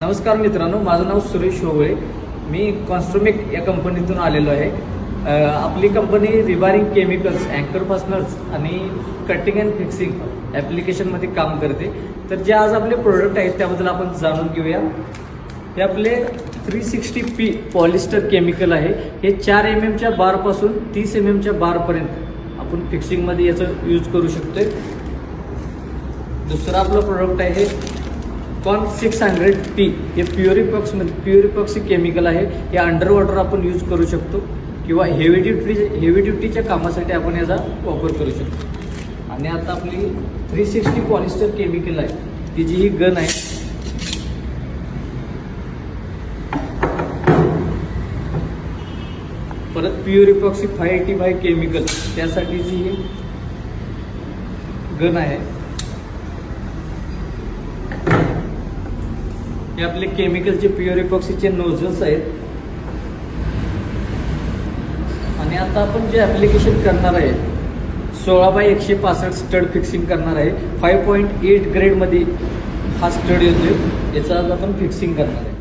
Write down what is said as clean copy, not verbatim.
नमस्कार मित्रांनो, माझं नाव सुरेश होवळे. मी कॉन्स्ट्रोमिक या कंपनीतून आलेलो आहे. आपली कंपनी रिबारिंग केमिकल्स, अँकर फास्टनर्स आणि कटिंग अँड फिक्सिंग ॲप्लिकेशनमध्ये काम करते. तर जे आज आपले प्रोडक्ट आहेत त्याबद्दल आपण जाणून घेऊया. हे आपले 360P पॉलिस्टर केमिकल आहे. हे 4 mm बारपासून 30 mm बारपर्यंत आपण फिक्सिंगमध्ये याचं यूज करू शकतोय. दुसरं आपलं प्रोडक्ट आहे कॉन 600T. हे प्युरिपॉक्सी केमिकल आहे. हे अंडर वॉटर आपण यूज करू शकतो किंवा हेवी ड्युटीच्या कामासाठी आपण याचा वापर करू शकतो. आणि आता आपली 360 पॉलिस्टर केमिकल आहे, तिची ही गन आहे. परत प्युरिपॉक्सी 585 केमिकल, त्यासाठीची ही गन आहे. हे आपले केमिकलचे प्युरिपॉक्सीचे नोझल्स आहेत. आणि आता आपण जे ॲप्लिकेशन करणार आहे 16x165 स्टड फिक्सिंग करणार आहे. 5.8 ग्रेडमध्ये हा स्टड येतोय. याचा आज आपण फिक्सिंग करणार आहे.